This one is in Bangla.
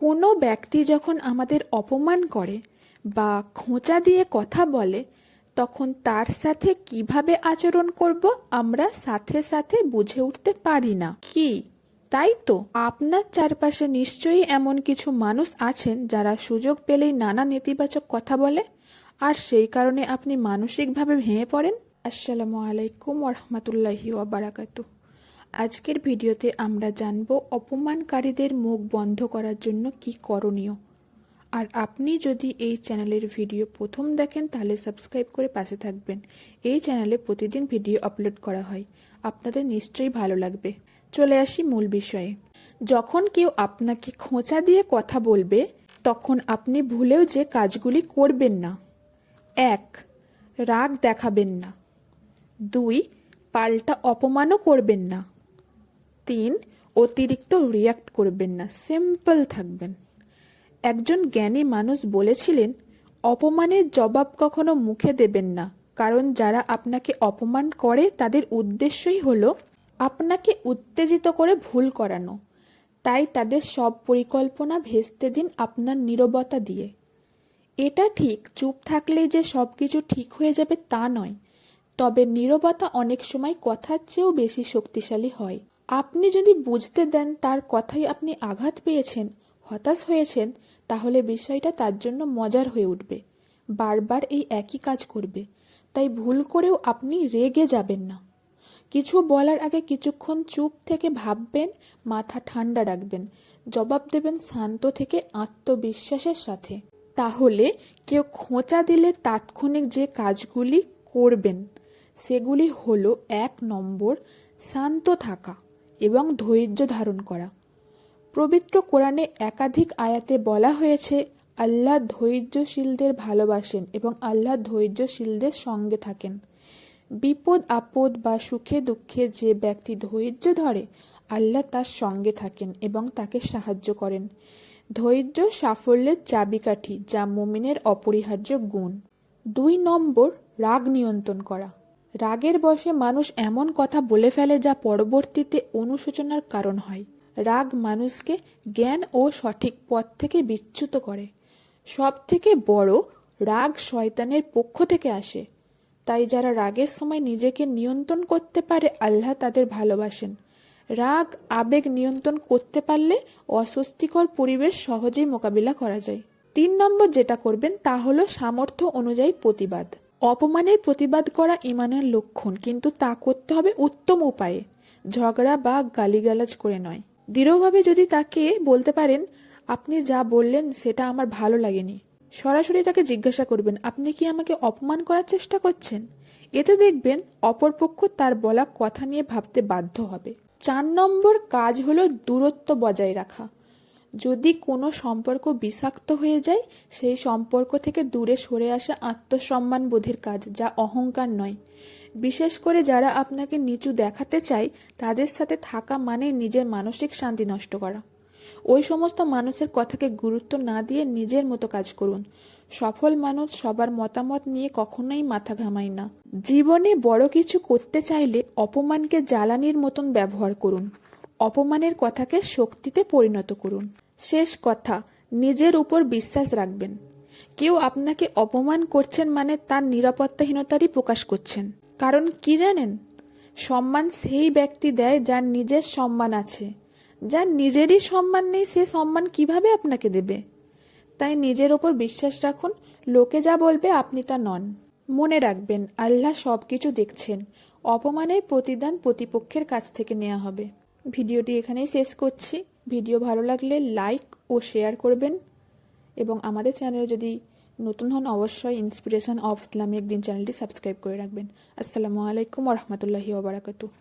কোনো ব্যক্তি যখন আমাদের অপমান করে বা খোঁচা দিয়ে কথা বলে তখন তার সাথে কিভাবে আচরণ করব আমরা সাথে সাথে বুঝে উঠতে পারি না, কি তাই তো? আপনার চারপাশে নিশ্চয়ই এমন কিছু মানুষ আছেন যারা সুযোগ পেলেই নানা নেতিবাচক কথা বলে, আর সেই কারণে আপনি মানসিকভাবে ভেঙে পড়েন। আসসালামু আলাইকুম ওরহমতুল্লাহি ওয়াবারাকাতুহ। আজকের ভিডিওতে আমরা জানব অপমানকারীদের মুখ বন্ধ করার জন্য কি করণীয়। আর আপনি যদি এই চ্যানেলের ভিডিও প্রথম দেখেন তাহলে সাবস্ক্রাইব করে পাশে থাকবেন। এই চ্যানেলে প্রতিদিন ভিডিও আপলোড করা হয়, আপনাদের নিশ্চয়ই ভালো লাগবে। চলে আসি মূল বিষয়ে। যখন কেউ আপনাকে খোঁচা দিয়ে কথা বলবে তখন আপনি ভুলেও যে কাজগুলি করবেন না: 1. রাগ দেখাবেন না। 2. পাল্টা অপমানও করবেন না। 3. অতিরিক্ত রিয়াক্ট করবেন না, সিম্পল থাকবেন। একজন জ্ঞানী মানুষ বলেছিলেন, অপমানের জবাব কখনো মুখে দেবেন না, কারণ যারা আপনাকে অপমান করে তাদের উদ্দেশ্যই হলো আপনাকে উত্তেজিত করে ভুল করানো। তাই তাদের সব পরিকল্পনা ভেস্তে দিন আপনার নীরবতা দিয়ে। এটা ঠিক, চুপ থাকলেই যে সব কিছু ঠিক হয়ে যাবে তা নয়, তবে নীরবতা অনেক সময় কথার চেয়েও বেশি শক্তিশালী হয়। আপনি যদি বুঝতে দেন তার কথায় আপনি আঘাত পেয়েছেন, হতাশ হয়েছেন, তাহলে বিষয়টা তার জন্য মজার হয়ে উঠবে, বারবার এই একই কাজ করবে। তাই ভুল করেও আপনি রেগে যাবেন না। কিছু বলার আগে কিছুক্ষণ চুপ থেকে ভাববেন, মাথা ঠান্ডা রাখবেন, জবাব দেবেন শান্ত থেকে আত্মবিশ্বাসের সাথে। তাহলে কেউ খোঁচা দিলে তাৎক্ষণিক যে কাজগুলি করবেন সেগুলি হলো: 1 নম্বর, শান্ত থাকা এবং ধৈর্য ধারণ করা। পবিত্র কোরআনে একাধিক আয়াতে বলা হয়েছে, আল্লাহ ধৈর্যশীলদের ভালোবাসেন এবং আল্লাহ ধৈর্যশীলদের সঙ্গে থাকেন। বিপদ আপদ বা সুখে দুঃখে যে ব্যক্তি ধৈর্য ধরে আল্লাহ তার সঙ্গে থাকেন এবং তাকে সাহায্য করেন। ধৈর্য সাফল্যের চাবিকাঠি, যা মুমিনের অপরিহার্য গুণ। 2 নম্বর, রাগ নিয়ন্ত্রণ করা। রাগের বশে মানুষ এমন কথা বলে ফেলে যা পরবর্তীতে অনুশোচনার কারণ হয়। রাগ মানুষকে জ্ঞান ও সঠিক পথ থেকে বিচ্যুত করে। সব থেকে বড়, রাগ শয়তানের পক্ষ থেকে আসে। তাই যারা রাগের সময় নিজেকে নিয়ন্ত্রণ করতে পারে আল্লাহ তাদের ভালোবাসেন। রাগ আবেগ নিয়ন্ত্রণ করতে পারলে অস্বস্তিকর পরিবেশ সহজেই মোকাবিলা করা যায়। 3 নম্বর যেটা করবেন তা হলো সামর্থ্য অনুযায়ী প্রতিবাদ। অপমানের প্রতিবাদ করা ঈমানের লক্ষণ, কিন্তু তা করতে হবে উত্তম উপায়ে, ঝগড়া বা গালিগালাজ করে নয়। দৃঢ়ভাবে যদি তাকে বলতে পারেন, আপনি যা বললেন সেটা আমার ভালো লাগেনি, সরাসরি তাকে জিজ্ঞাসা করবেন, আপনি কি আমাকে অপমান করার চেষ্টা করছেন? এতে দেখবেন অপরপক্ষ তার বলা কথা নিয়ে ভাবতে বাধ্য হবে। 4 নম্বর কাজ হলো দূরত্ব বজায় রাখা। যদি কোনো সম্পর্ক বিষাক্ত হয়ে যায়, সেই সম্পর্ক থেকে দূরে সরে আসা আত্মসম্মান বোধের কাজ, যা অহংকার নয়। বিশেষ করে যারা আপনাকে নিচু দেখাতে চায় তাদের সাথে থাকা মানে নিজের মানসিক শান্তি নষ্ট করা। ওই সমস্ত মানুষের কথাকে গুরুত্ব না দিয়ে নিজের মতো কাজ করুন। সফল মানুষ সবার মতামত নিয়ে কখনোই মাথা ঘামায় না। জীবনে বড় কিছু করতে চাইলে অপমানকে জ্বালানির মতন ব্যবহার করুন। অপমানের কথাকে শক্তিতে পরিণত করুন। শেষ কথা, নিজের উপর বিশ্বাস রাখবেন। কেউ আপনাকে অপমান করছেন মানে তার নিরাপত্তাহীনতারই প্রকাশ করছেন। কারণ কি জানেন, সম্মান সেই ব্যক্তি দেয় যার নিজের সম্মান আছে। যার নিজেরই সম্মান নেই সে সম্মান কিভাবে আপনাকে দেবে? তাই নিজের ওপর বিশ্বাস রাখুন। লোকে যা বলবে আপনি তা নন। মনে রাখবেন, আল্লাহ সব কিছু দেখছেন। অপমানের প্রতিদান প্রতিপক্ষের কাছ থেকে নেওয়া হবে। ভিডিওটি এখানেই শেষ করছি। ভিডিও ভালো লাগলে লাইক ও শেয়ার করবেন এবং আমাদের চ্যানেলে যদি নতুন হন অবশ্যই ইন্সপিরেশন অফ ইসলামিক দিন চ্যানেলটি সাবস্ক্রাইব করে রাখবেন। আসসালামু আলাইকুম ওরহমতুল্লাহি ওয়াবারাকাতুহ।